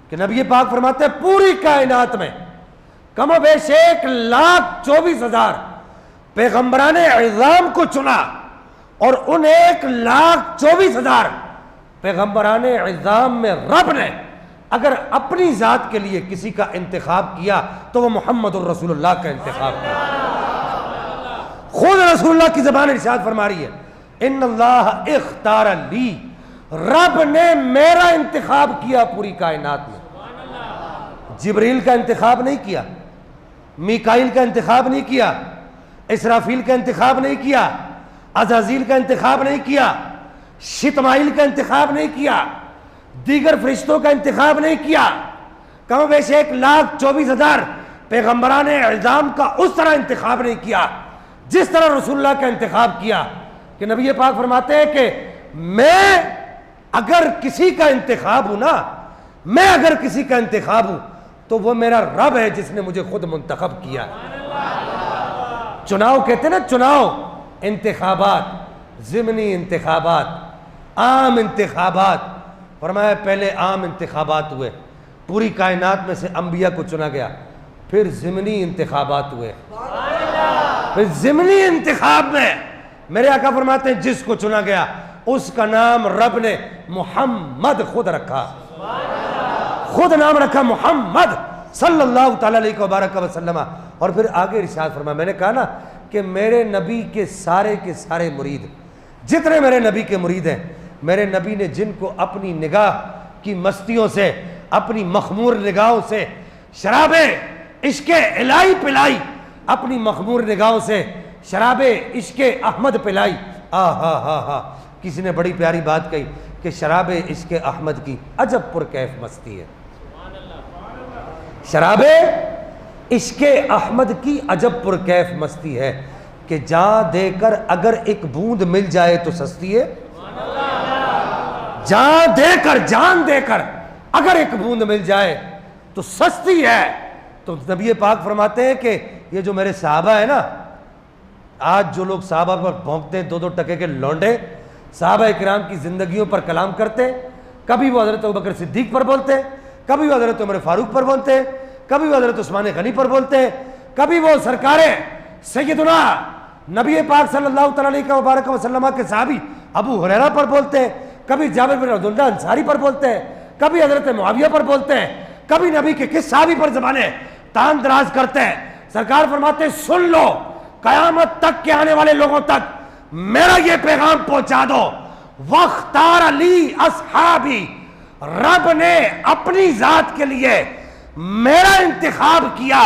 کہ نبی پاک فرماتے ہیں پوری کائنات میں کم و بیش 1,24,000 پیغمبران اعظام کو چنا، اور ان 1,24,000 پیغمبران اعظام میں رب نے اگر اپنی ذات کے لیے کسی کا انتخاب کیا تو وہ محمد الرسول اللہ کا انتخاب کیا۔ خود رسول اللہ کی زبان ارشاد فرما رہی ہے ان اللہ اختار لی، رب نے میرا انتخاب کیا پوری کائنات میں۔ جبریل کا انتخاب نہیں کیا، میکائیل کا انتخاب نہیں کیا، اسرافیل کا انتخاب نہیں کیا، عزازیل کا انتخاب نہیں کیا، شتمائیل کا انتخاب نہیں کیا، دیگر فرشتوں کا انتخاب نہیں کیا، کم و بیش 1,24,000 پیغمبران اعظام کا اس طرح انتخاب نہیں کیا جس طرح رسول اللہ کا انتخاب کیا، کہ نبی پاک فرماتے ہیں کہ میں اگر کسی کا انتخاب ہوں نا، میں اگر کسی کا انتخاب ہوں تو وہ میرا رب ہے جس نے مجھے خود منتخب کیا۔ چناؤ کہتے ہیں نا، چناؤ، انتخابات، ضمنی انتخابات، عام انتخابات۔ فرمایا پہلے عام انتخابات ہوئے، پوری کائنات میں سے انبیاء کو چنا گیا، پھر ضمنی انتخابات ہوئے، پھر ضمنی انتخاب میں میرے آقا فرماتے ہیں جس کو چنا گیا اس کا نام رب نے محمد خود رکھا، خود نام رکھا محمد صلی اللہ تعالیٰ علیہ وبارک وسلم۔ اور پھر آگے ارشاد فرمایا، میں نے کہا نا کہ میرے نبی کے سارے مرید، جتنے میرے نبی کے مرید ہیں، میرے نبی نے جن کو اپنی نگاہ کی مستیوں سے، اپنی مخمور نگاہوں سے شراب عشق الہی پلائی، اپنی مخمور نگاہوں سے شراب عشق احمد پلائی۔ کسی نے بڑی پیاری بات کہی کہ شراب عشق احمد کی عجب پرکیف مستی ہے، شراب عشق احمد کی عجب پرکیف مستی ہے کہ جان دے کر اگر ایک بوند مل جائے تو سستی ہے، جان دے کر اگر ایک بوند مل جائے تو سستی ہے۔ تو نبی پاک فرماتے ہیں کہ یہ جو میرے صحابہ ہیں نا، آج جو لوگ صحابہ پر بھونکتے ہیں، 2 ٹکے کے لونڈے صحابہ اکرام کی زندگیوں پر کلام کرتے ہیں، کبھی وہ حضرت ابوبکر صدیق پر بولتے ہیں، کبھی وہ حضرت عمر فاروق پر بولتے ہیں، کبھی وہ حضرت عثمان غنی پر بولتے ہیں، کبھی وہ سرکار سیدنا نبی پاک صلی اللہ تعالیٰ علیہ وبارک وسلم کے صحابی ابو ہریرہ پر بولتے ہیں، کبھی جابر بن عبداللہ انصاری پر بولتے ہیں، کبھی حضرت معاویہ پر بولتے ہیں، کبھی نبی کے کس صحابی پر زبانیں تان دراز کرتے ہیں۔ سرکار فرماتے ہیں سن لو، قیامت تک کے آنے والے لوگوں تک میرا یہ پیغام پہنچا دو، وَاخْتَارَ لِي اصحابی، رب نے اپنی ذات کے لیے میرا انتخاب کیا،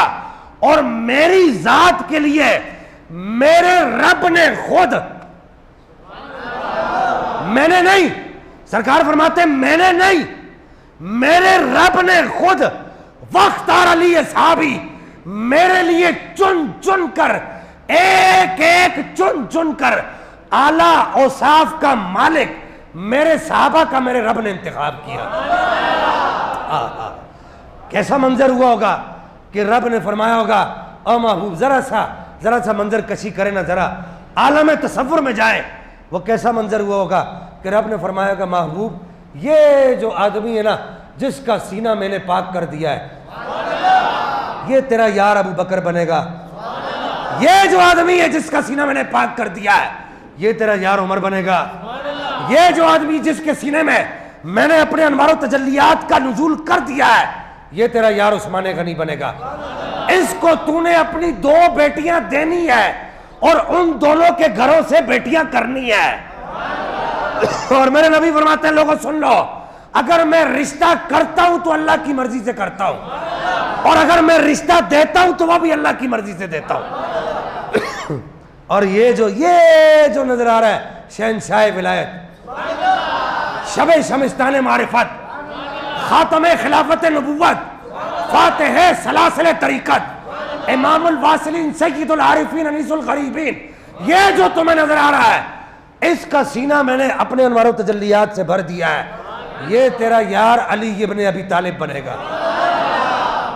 اور میری ذات کے لیے میرے رب نے خود، میں نے نہیں، سرکار فرماتے ہیں میں نے نہیں، میرے رب نے خود وَاخْتَارَ لِي اصحابی، میرے لیے چن کر، ایک چن کر اعلیٰ اوصاف کا مالک میرے صحابہ کا میرے رب نے انتخاب کیا۔ کیسا منظر ہوا ہوگا کہ رب نے فرمایا ہوگا او محبوب ذرا سا منظر کشی کرے نا، ذرا عالم تصور میں جائے، وہ کیسا منظر ہوا ہوگا کہ رب نے فرمایا ہوگا محبوب یہ جو آدمی ہے نا جس کا سینہ میں نے پاک کر دیا ہے یہ تیرا یار ابو بکر بنے گا، یہ جو آدمی ہے جس کا سینہ میں نے پاک کر دیا ہے یہ تیرا یار عمر بنے گا، یہ جو آدمی جس کے سینے میں نے اپنے انوار و تجلیات کا نزول کر دیا ہے یہ تیرا یار عثمان غنی بنے گا، اس کو تو نے اپنی 2 بیٹیاں دینی ہے اور ان دونوں کے گھروں سے بیٹیاں کرنی ہے۔ اور میرے نبی فرماتے ہیں لوگوں سن لو، اگر میں رشتہ کرتا ہوں تو اللہ کی مرضی سے کرتا ہوں، اور اگر میں رشتہ دیتا ہوں تو وہ بھی اللہ کی مرضی سے دیتا ہوں۔ اور یہ جو نظر آ رہا ہے شہنشاہ ولایت، شب شمستان معرفت، خاتم خلافت نبوت، فاتح سلاسل طریقت، امام الواصلین سید العارفین انیس الغریبین، یہ جو تمہیں نظر آ رہا ہے اس کا سینہ میں نے اپنے انوار و تجلیات سے بھر دیا ہے، یہ تیرا یار علی ابن ابی طالب بنے گا۔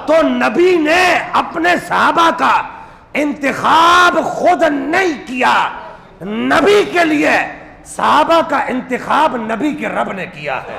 تو نبی نے اپنے صحابہ کا انتخاب خود نہیں کیا، نبی کے لیے صحابہ کا انتخاب نبی کے رب نے کیا ہے۔